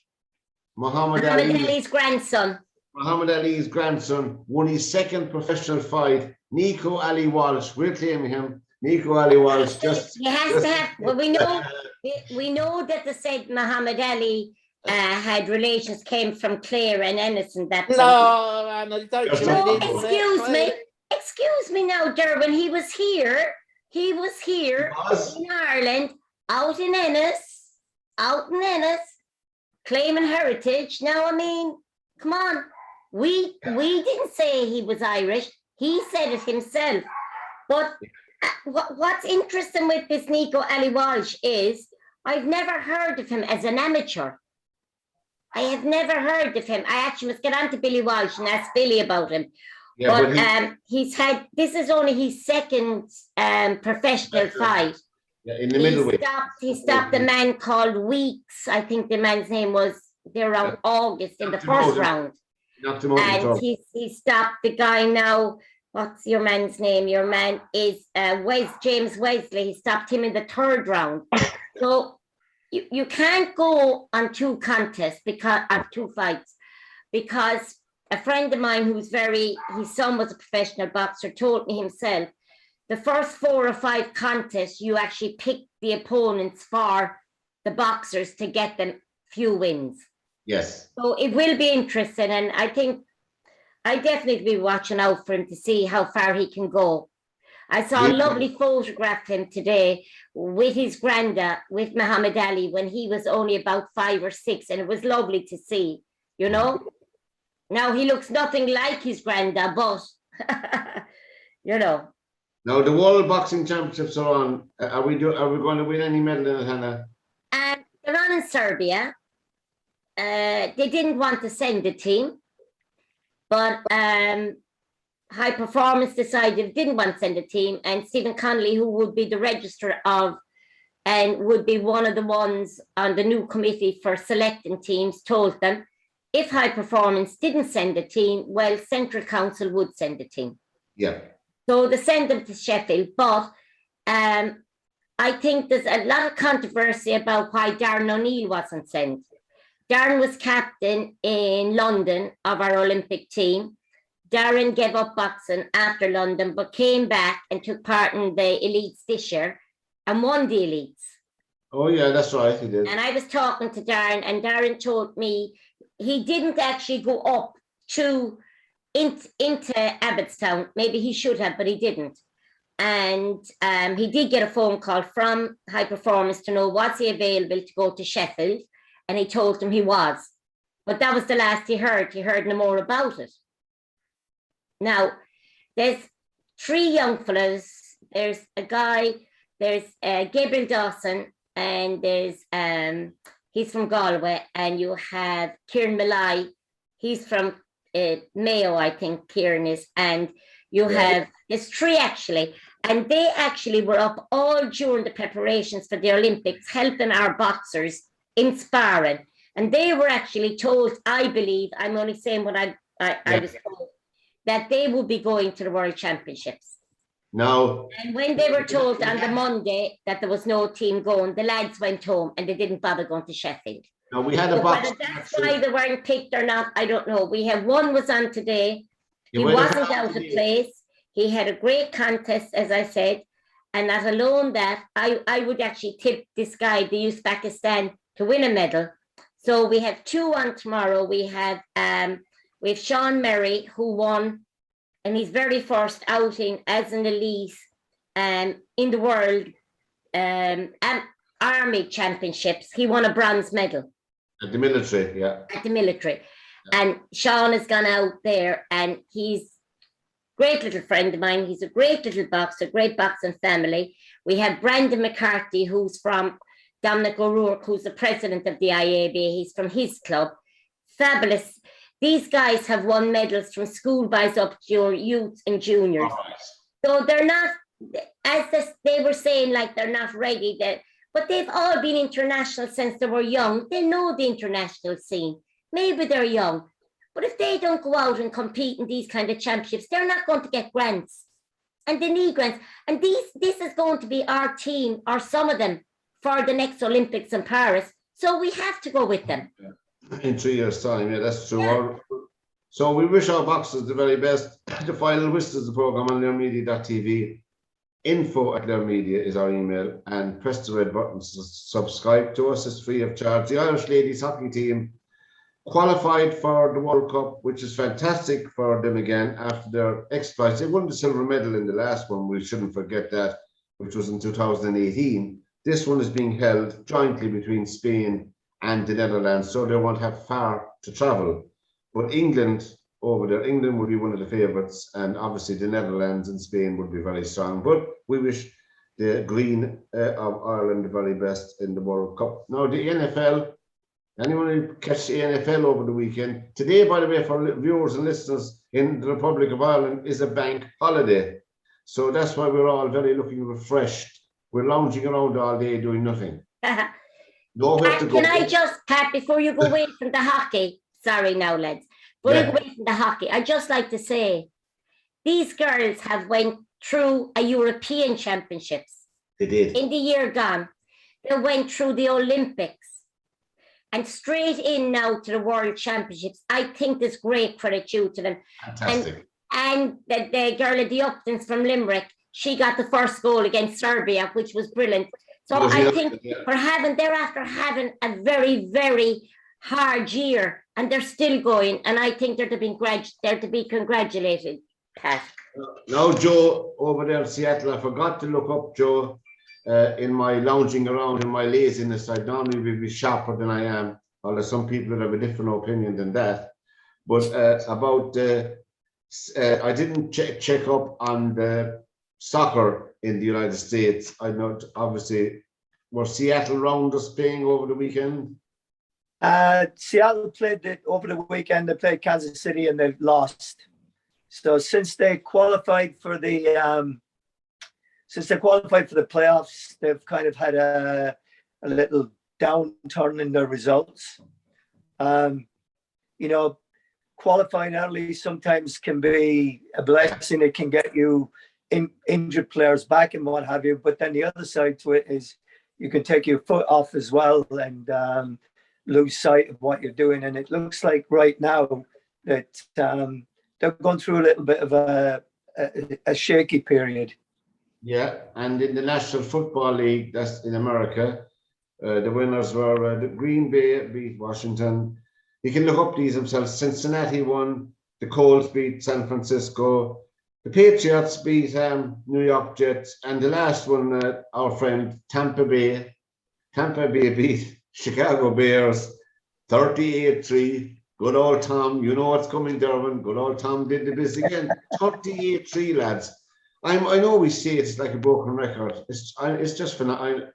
Muhammad Ali's grandson. Muhammad Ali's grandson won his 2nd professional fight. Nico Ali Walsh, we're claiming him. Nico Ali Walsh he has to have. Well, we know that the said Muhammad Ali had relations, came from Clare and Ennis, and that. No, Anna, don't. Excuse me now, Derwynne. He was here in Ireland, out in Ennis, claiming heritage. Now, I mean, come on. We didn't say he was Irish. He said it himself. But what's interesting with this Nico Ali Walsh is I've never heard of him as an amateur. I have never heard of him. I actually must get on to Billy Walsh and ask Billy about him. Yeah, but this is only his 2nd professional fight. Yeah, in the middleweight. He stopped a man called Weeks. I think the man's name was around August in the first round. And he stopped the guy now. What's your man's name? Your man is James Wesley. He stopped him in the 3rd round. So you can't go on 2 contests of 2 fights, because a friend of mine his son was a professional boxer, told me himself, the first 4 or 5 contests, you actually pick the opponents for the boxers to get them few wins. Yes. So it will be interesting, and I think I definitely be watching out for him to see how far he can go. I saw a lovely photograph of him today with his granddad, with Muhammad Ali, when he was only about 5 or 6, and it was lovely to see, you know. Now he looks nothing like his granddad, but you know. Now the World Boxing Championships are on. Are we going to win any medal in it, Hannah? They're on in Serbia. They didn't want to send a team, but High Performance decided didn't want to send a team, and Stephen Connolly, who would be the registrar of and would be one of the ones on the new committee for selecting teams, told them if High Performance didn't send a team, well, Central Council would send a team. Yeah. So they send them to Sheffield, but I think there's a lot of controversy about why Darren O'Neill wasn't sent. Darren was captain in London of our Olympic team. Darren gave up boxing after London, but came back and took part in the elites this year and won the elites. Oh yeah, that's right, he did. And I was talking to Darren, and Darren told me he didn't actually go up into Abbottstown. Maybe he should have, but he didn't. And he did get a phone call from High Performance to know was he available to go to Sheffield, and he told them he was. But that was the last he heard. He heard no more about it. Now, there's 3 young fellas. There's a guy, there's Gabriel Dawson, and there's he's from Galway, and you have Kieran Malai, he's from Mayo, I think Kieran is, and you have, there's 3 actually, and they actually were up all during the preparations for the Olympics, helping our boxers in sparring, and they were actually told, I believe, I'm only saying what I was told, that they would be going to the World Championships. Now, and when they were told on the Monday that there was no team going, the lads went home and they didn't bother going to Sheffield. now we had a box. Whether that's why they weren't picked or not, I don't know. We have one was on today. He wasn't out of place. He had a great contest, as I said. And not alone that, I would actually tip this guy, the Uzbekistan, to win a medal. So we have 2 on tomorrow. We have Sean Merry, who won in his very first outing as an elite in the world army championships. He won a bronze medal. At the military, yeah. At the military. Yeah. And Sean has gone out there, and he's a great little friend of mine. He's a great little boxer, great boxing family. We have Brandon McCarthy, who's from Dominic O'Rourke, who's the president of the IAB. He's from his club. Fabulous. These guys have won medals from school boys up to your youth and juniors. So they're not, they were saying, like they're not ready, but they've all been international since they were young. They know the international scene. Maybe they're young, but if they don't go out and compete in these kind of championships, they're not going to get grants. And they need grants. And this is going to be our team, or some of them, for the next Olympics in Paris. So we have to go with them. In 3 years' time, yeah, that's true. Yeah. So we wish our boxers the very best. The final whistle is the programme on learmedia.tv. info@learmedia is our email, and press the red button to subscribe to us. It's free of charge. The Irish ladies hockey team qualified for the World Cup, which is fantastic for them again after their exploits. They won the silver medal in the last one, we shouldn't forget that, which was in 2018. This one is being held jointly between Spain and the Netherlands, so they won't have far to travel. But England over there, England will be one of the favourites, and obviously the Netherlands and Spain would be very strong. But we wish the Green of Ireland the very best in the World Cup. Now the NFL, anyone who catch the NFL over the weekend, today, by the way, for viewers and listeners in the Republic of Ireland, is a bank holiday. So that's why we're all very looking refreshed. We're lounging around all day doing nothing. Pat, can I just, Pat, before you go away from the hockey, sorry now, lads, before you go away from the hockey, I'd just like to say, these girls have went through a European Championships. They did. In the year gone. They went through the Olympics and straight in now to the World Championships. I think there's great credit due to them. Fantastic. And the girl at the Uptons from Limerick, she got the first goal against Serbia, which was brilliant. So I think they're after having a very, very hard year, and they're still going. And I think they're to be congratulated, Pat. Now, Joe, over there in Seattle, I forgot to look up, Joe, in my lounging around, in my laziness. I'd normally be sharper than I am, although some people have a different opinion than that. But I didn't check up on the soccer in the United States. I know, obviously, were Seattle Rounders playing over the weekend? Seattle played over the weekend. They played Kansas City and they lost. So since they qualified for the playoffs, they've kind of had a little downturn in their results. You know, qualifying early sometimes can be a blessing. It can get you injured players back and what have you. But then the other side to it is you can take your foot off as well and lose sight of what you're doing. And it looks like right now that they're going through a little bit of a shaky period. Yeah, and in the National Football League, that's in America, the winners were the Green Bay beat Washington. You can look up these themselves. Cincinnati won. The Colts beat San Francisco. The Patriots beat New York Jets. And the last one, our friend Tampa Bay. Tampa Bay beat Chicago Bears 38-3. Good old Tom. You know what's coming, Derwynne. Good old Tom did the business again. 38-3, lads. I know we say it's like a broken record. It's just for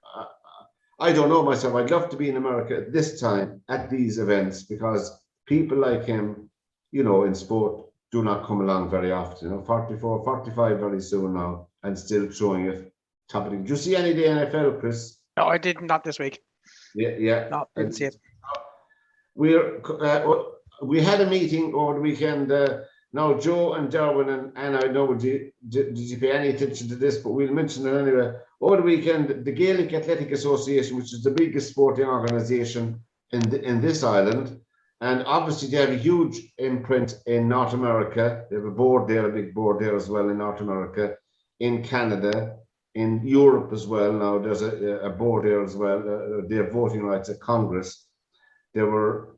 I don't know myself. I'd love to be in America at this time at these events because people like him, you know, in sport do not come along very often. You know, 44, 45 very soon now, and still showing it. Top of the. Did you see any of the NFL, Chris? No, I did not this week. Yeah. No, didn't see it. We had a meeting over the weekend. Now, Joe and Derwynne and I know, did you pay any attention to this? But we'll mention it anyway. Over the weekend, the Gaelic Athletic Association, which is the biggest sporting organisation in this island, and obviously they have a huge imprint in North America. They have a board there, a big board there as well in North America, in Canada, in Europe as well. Now there's a board there as well. They have voting rights at Congress. There were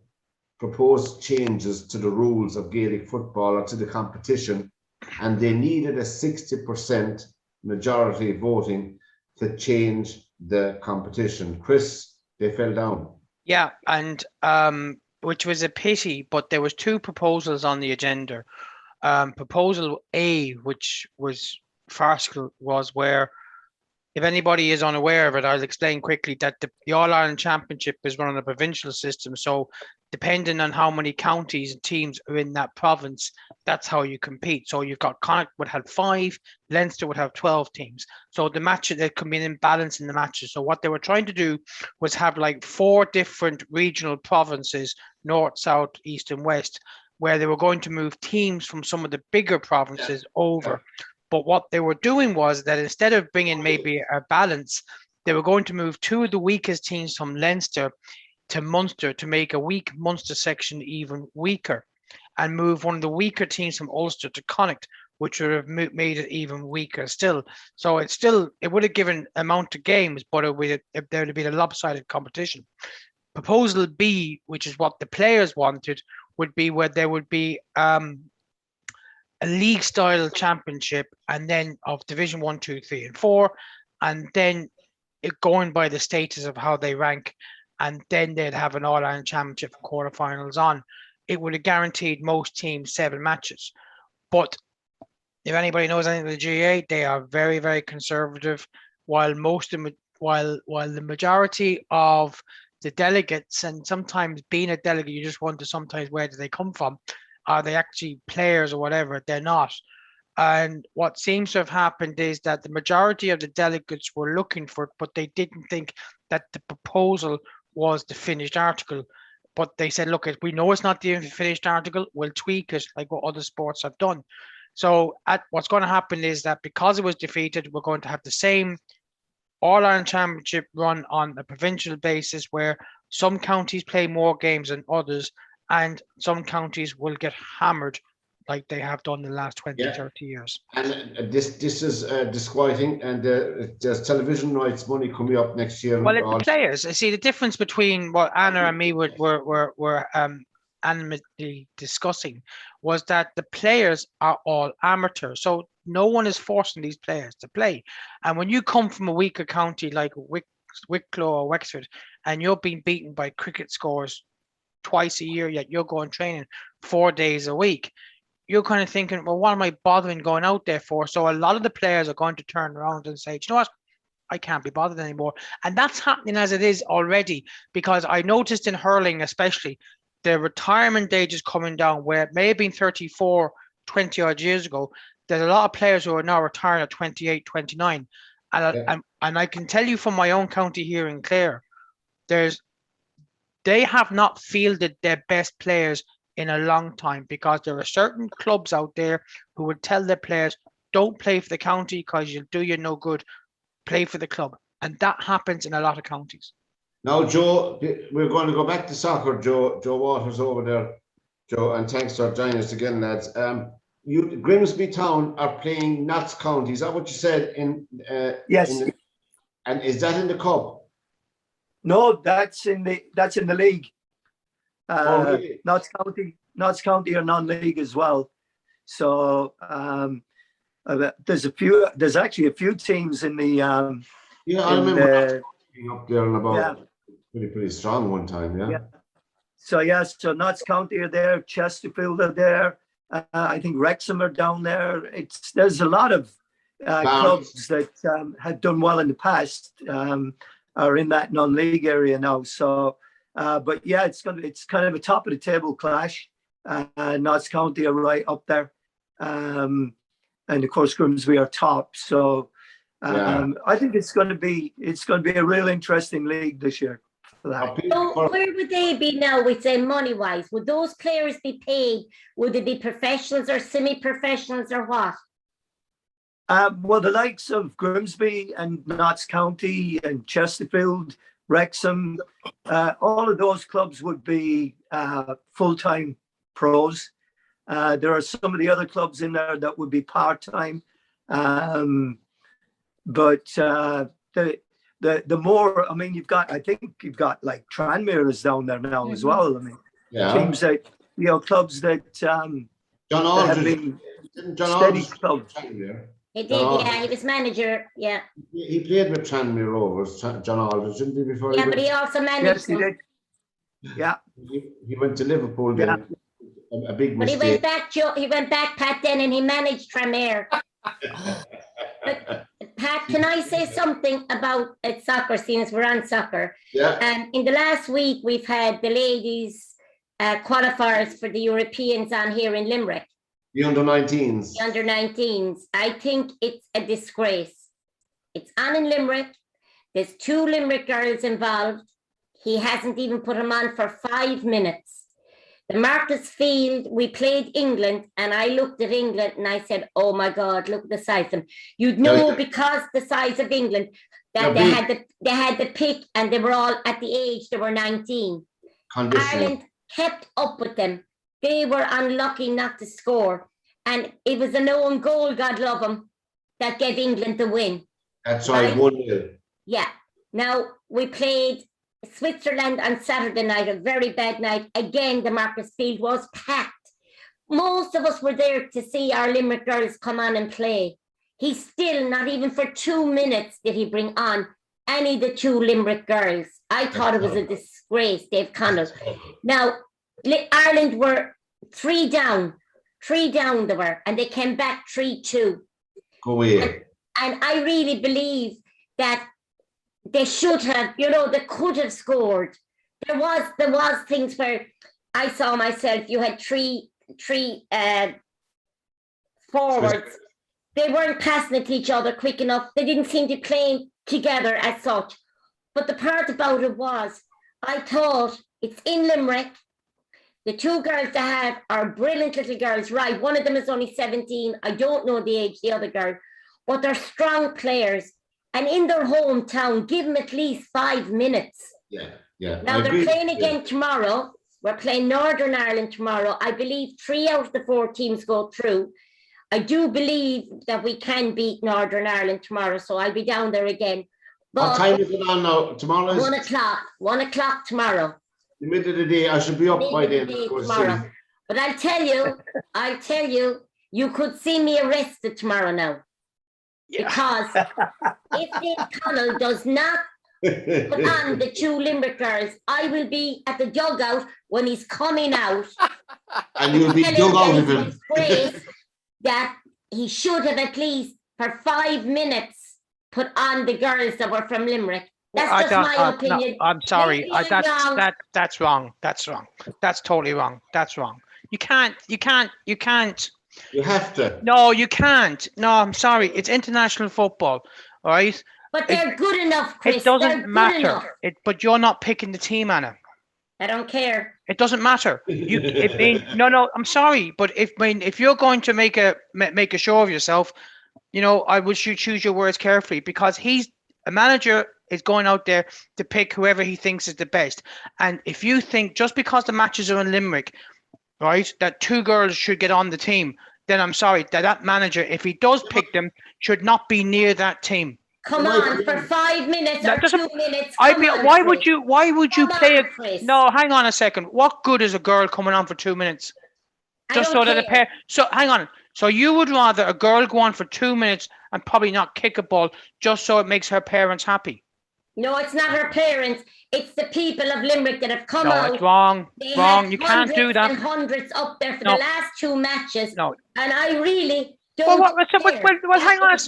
proposed changes to the rules of Gaelic football or to the competition, and they needed a 60% majority voting to change the competition. Chris, they fell down. Yeah, and which was a pity, but there was two proposals on the agenda. Proposal A, which was farcical, was where, if anybody is unaware of it, I'll explain quickly that the All-Ireland Championship is run on a provincial system. So depending on how many counties and teams are in that province, that's how you compete. So you've got Connacht would have 5, Leinster would have 12 teams. So the matches, there could be an imbalance in the matches. So what they were trying to do was have like 4 different regional provinces, north, south, east, and west, where they were going to move teams from some of the bigger provinces over. But what they were doing was that instead of bringing maybe a balance, they were going to move 2 of the weakest teams from Leinster to Munster to make a weak Munster section even weaker, and move one of the weaker teams from Ulster to Connacht, which would have made it even weaker still. So it would have given amount of games, but there would have been a lopsided competition. Proposal B, which is what the players wanted, would be where there would be a league style championship, and then of Division 1, 2, 3, and 4, and then it going by the status of how they rank, and then they'd have an All-Ireland Championship quarterfinals on. It would have guaranteed most teams 7 matches. But if anybody knows anything of the GAA, they are very, very conservative. While the majority of the delegates, and sometimes being a delegate, you just wonder sometimes where do they come from? Are they actually players or whatever? They're not. And what seems to have happened is that the majority of the delegates were looking for it, but they didn't think that the proposal was the finished article. But they said, look, we know it's not the finished article, we'll tweak it like what other sports have done. So what's going to happen is that because it was defeated, we're going to have the same All-Ireland Championship run on a provincial basis where some counties play more games than others, and some counties will get hammered like they have done the last 20, 30 years. And this is disquieting, and there's television rights money coming up next year. Well, it's the players. I see the difference between what Anna and me were animately discussing was that the players are all amateur. So no one is forcing these players to play. And when you come from a weaker county like Wicklow or Wexford, and you're being beaten by cricket scores twice a year, yet you're going training 4 days a week, you're kind of thinking, well, what am I bothering going out there for? So a lot of the players are going to turn around and say, you know what? I can't be bothered anymore. And that's happening as it is already, because I noticed in hurling especially, the retirement age is coming down, where it may have been 34, 20 odd years ago. There's a lot of players who are now retiring at 28, 29. And I can tell you from my own county here in Clare, they have not fielded their best players in a long time, because there are certain clubs out there who would tell their players, don't play for the county because you'll do you no good. Play for the club. And that happens in a lot of counties. Now, Joe, we're going to go back to soccer. Joe Waters over there. Joe, and thanks for joining us again, lads. Grimsby Town are playing Notts County. Is that what you said? Yes. And is that in the cup? No, that's in the league. Really? Notts County are non-league as well. So there's actually a few teams in the I remember being up there and about pretty strong one time. Yeah. So Notts County are there, Chesterfield are there. I think Wrexham are down there. There's a lot of clubs that had done well in the past are in that non-league area now. So, but yeah, it's kind of a top of the table clash. Notts County are right up there, and of course Grimsby are top. So, I think it's going to be a real interesting league this year. So where would they be now with say money wise? Would those players be paid? Would they be professionals or semi-professionals or what? Well, the likes of Grimsby and Notts County and Chesterfield, Wrexham, all of those clubs would be full-time pros. There are some of the other clubs in there that would be part-time. But the more, I mean, I think you've got like Tranmere is down there now as well. I mean, teams that, clubs that John have been steady clubs. He did, he was manager, He played with Tranmere Rovers, John Aldridge, didn't he, before? But he also managed. Yes, he did. Yeah. He went to Liverpool then. A big mistake. But he went back, Pat, then, and he managed Tranmere. But Pat, can I say something about soccer, seeing as we're on soccer? Yeah. In the last week, we've had the ladies qualifiers for the Europeans on here in Limerick. The under-19s. The under-19s. I think it's a disgrace. It's on in Limerick. There's 2 Limerick girls involved. He hasn't even put them on for 5 minutes. The Marcus Field, we played England, and I looked at England and I said, oh my God, look at the size of them. You'd know because the size of England that they had the pick and they were all at the age, they were 19. Ireland kept up with them. They were unlucky not to score. And it was an own goal, God love them, that gave England the win. That's right, 1-0. Yeah. Now, we played Switzerland on Saturday night, a very bad night. Again, the Marcus Field was packed. Most of us were there to see our Limerick girls come on and play. He still, not even for 2 minutes, did he bring on any of the 2 Limerick girls. I thought it was a disgrace, Dave Connell. Now, Ireland were 3 down they were, and they came back 3-2. Go away. And I really believe that they should have, they could have scored. There was things where I saw myself, you had three forwards. They weren't passing it to each other quick enough. They didn't seem to play together as such. But the part about it was, I thought it's in Limerick. The 2 girls they have are brilliant little girls, right? One of them is only 17. I don't know the age, the other girl, but they're strong players. And in their hometown, give them at least 5 minutes. Yeah. Now they're playing again tomorrow. We're playing Northern Ireland tomorrow. I believe 3 out of the 4 teams go through. I do believe that we can beat Northern Ireland tomorrow, so I'll be down there again. But what time is it on now? Tomorrow is 1 o'clock. 1 o'clock tomorrow. The middle of the day. I should be up by then. Tomorrow. But I'll tell you, you could see me arrested tomorrow now. Because if Dave Connell does not put on the 2 Limerick girls, I will be at the dugout when he's coming out. And you'll be dug out of him. That he should have at least for 5 minutes put on the girls that were from Limerick. That's just my opinion. No, I'm sorry. That's wrong. That's wrong. That's totally wrong. That's wrong. You can't. You have to. No, you can't. No, I'm sorry. It's international football, all right? But they're good enough, Chris. It doesn't matter. But you're not picking the team, Anna. I don't care. It doesn't matter. No. I'm sorry, but if you're going to make a show of yourself, I would you choose your words carefully, because a manager is going out there to pick whoever he thinks is the best. And if you think just because the matches are in Limerick, right, that 2 girls should get on the team, then I'm sorry that manager, if he does pick them, should not be near that team. Come on, for 5 minutes or 2 minutes. Why would you play it? Chris. No, hang on a second. What good is a girl coming on for 2 minutes? Just so that a pair. So hang on. So you would rather a girl go on for 2 minutes and probably not kick a ball just so it makes her parents happy? No, it's not her parents. It's the people of Limerick that have come out. No, it's wrong. Wrong. You can't do that. And hundreds up there for the last 2 matches. No. And I really don't. Well, hang on a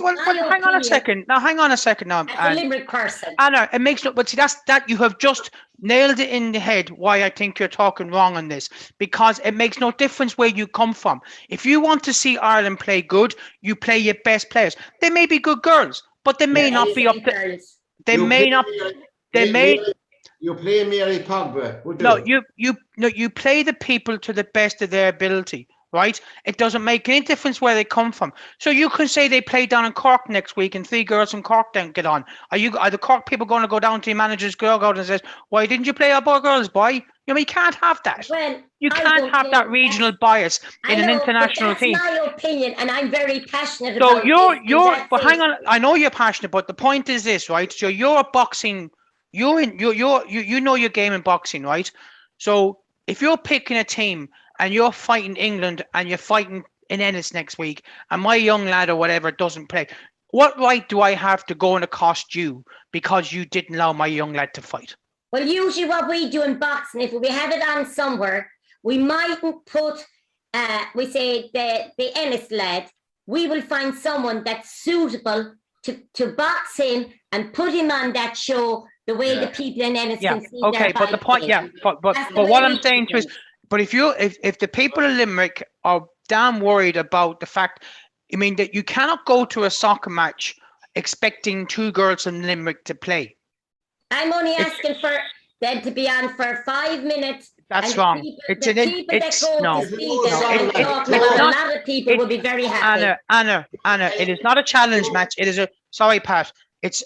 second. Now, hang on a second. Now, as a Limerick person. Anna, it makes no. But see, that you have just nailed it in the head. Why I think you're talking wrong on this, because it makes no difference where you come from. If you want to see Ireland play good, you play your best players. They may be good girls, but they may not be up to. Girls. They may not. They may. You play Mary Pogba. No, you play the people to the best of their ability, right? It doesn't make any difference where they come from. So you can say they play down in Cork next week and 3 girls from Cork don't get on. Are the Cork people going to go down to the manager's dugout and says, "Why didn't you play our boy girls, boy?" You can't have that. Well, you can't have that regional bias in an international team. That's my opinion, and I'm very passionate so about it. But hang on, I know you're passionate, but the point is this, right? So you're a boxing. You know your game in boxing, right? So if you're picking a team and you're fighting England and you're fighting in Ennis next week, and my young lad or whatever doesn't play, what right do I have to go and accost you because you didn't allow my young lad to fight? Well, usually what we do in boxing, if we have it on somewhere, we mightn't put, we say the Ennis lad, we will find someone that's suitable to box him and put him on that show the way the people in Ennis can see their but the point, but what I'm saying to is, but if the people of Limerick are damn worried about the fact, that you cannot go to a soccer match expecting 2 girls in Limerick to play. I'm only asking for them to be on for 5 minutes. That's wrong. A lot of people will be very happy. Anna, it is not a challenge match. It is sorry, Pat. It's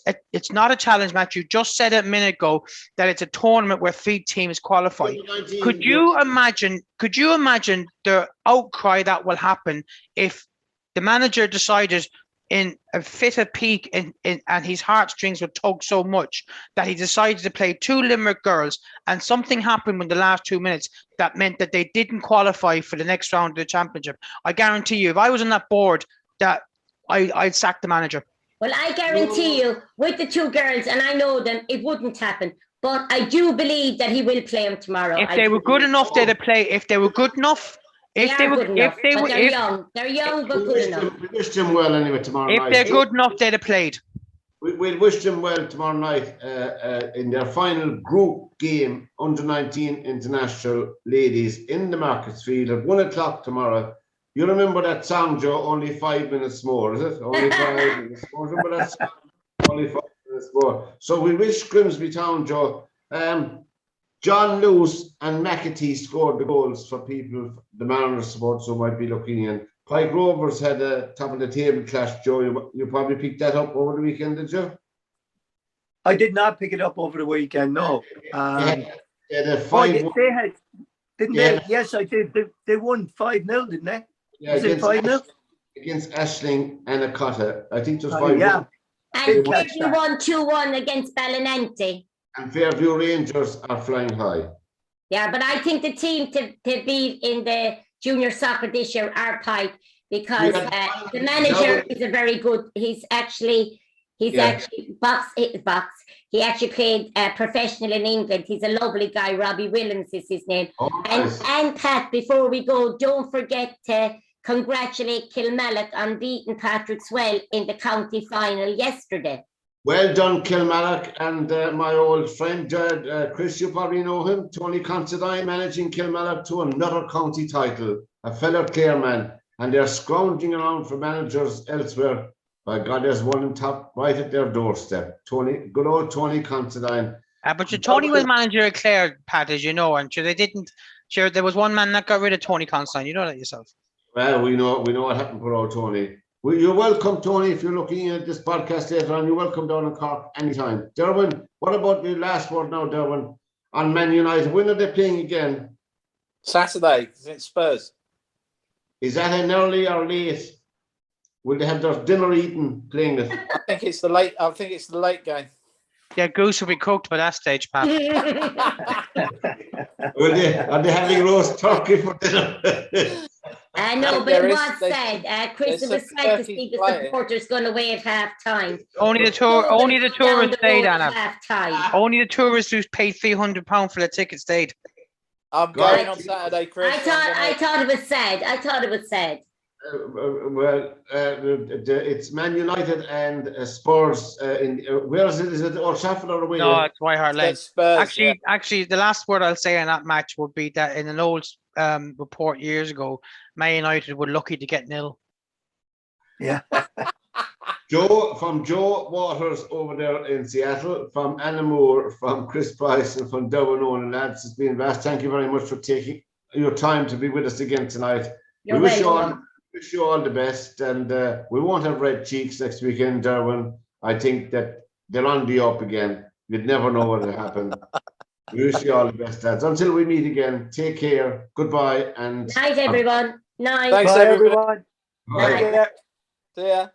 not a challenge match. You just said a minute ago that it's a tournament where 3 teams qualify. Could you imagine the outcry that will happen if the manager decided in a fit of pique and his heartstrings were tugged so much that he decided to play 2 Limerick girls, and something happened in the last 2 minutes that meant that they didn't qualify for the next round of the championship? I guarantee you, if I was on that board, that I'd sack the manager. Well, I guarantee you, with the 2 girls, and I know them, it wouldn't happen. But I do believe that he will play them tomorrow. If they were good enough, they'd play. If they were good enough, they're young, but good enough. We wish them well anyway tomorrow night. If they're good enough, they'd have played. We'll wish them well tomorrow night in their final group game, under-19 international ladies in the Markets Field at 1:00 tomorrow. You remember that song, Joe? Only 5 minutes more, is it? Only 5 minutes more. Remember that song? Only 5 minutes more. So we wish Grimsby Town, Joe. John Lewis and McAtee scored the goals for people, the Mariners supporters who might be looking in. Pike Rovers had a top of the table clash, Joe. You probably picked that up over the weekend, did you? I did not pick it up over the weekend, no. Yes, I did. They won 5-0, didn't they? Yeah, was it 5-0? Against Ashling and Akota. I think it was 5-1. Yeah. And Fairview won 2-1 against Ballinanty. And Fairview Rangers are flying high. Yeah, but I think the team to beat in the junior soccer this year are Pike, because the manager is a very good. He's actually box. He actually played professional in England. He's a lovely guy. Robbie Williams is his name. Oh, nice. And Pat, before we go, don't forget to congratulate Kilmallock on beating Patrick Swell in the county final yesterday. Well done, Kilmallock, and my old friend Chris, you probably know him, Tony Considine, managing Kilmallock to another county title, a fellow Clare man, and they're scrounging around for managers elsewhere. By God, there's one on top right at their doorstep. Tony, good old Tony Considine. But Tony was manager at Clare, Pat, as you know, and they didn't. Sure, there was one man that got rid of Tony Considine. You know that yourself. Well, we know what happened for old Tony. Well, you're welcome, Tony. If you're looking at this podcast later on, you're welcome down in Cork anytime. Derwynne, what about the last word now, Derwynne, on Man United? When are they playing again? Saturday, it's Spurs. Is that an early or late? Will they have their dinner eaten playing it? I think it's the late. I think it's the late game. Yeah, goose will be cooked by that stage, Pat. Are they having roast turkey for dinner? No, but There it is- was there's- said. Chris, it there's was some said to turkey see the playing. supporters going away at half time. Only the tourists stayed, Anna. Half time. Only the tourists who paid £300 for the ticket stayed. I'm Guys, going on Saturday, Chris. I thought it was said. I thought it was said. It's Man United and Spurs. Where is it? Is it Old Trafford or away? No, it's White Hart Lane. It's Spurs. Actually, the last word I'll say on that match would be that in an old report years ago, Man United were lucky to get nil. Yeah. Joe Waters over there in Seattle, from Anna Moore, from Chris Price, and from Derwynne Honan, lads, it's been vast. Thank you very much for taking your time to be with us again tonight. You're We wish welcome. you all the best, and we won't have red cheeks next weekend, Derwynne. I think that they're on the up again. You'd never know what will happen. We wish you all the best, lads. Until we meet again, take care. Goodbye, and Night, everyone. Night. Thanks, Bye, everybody. everyone. bye. Take care. See ya.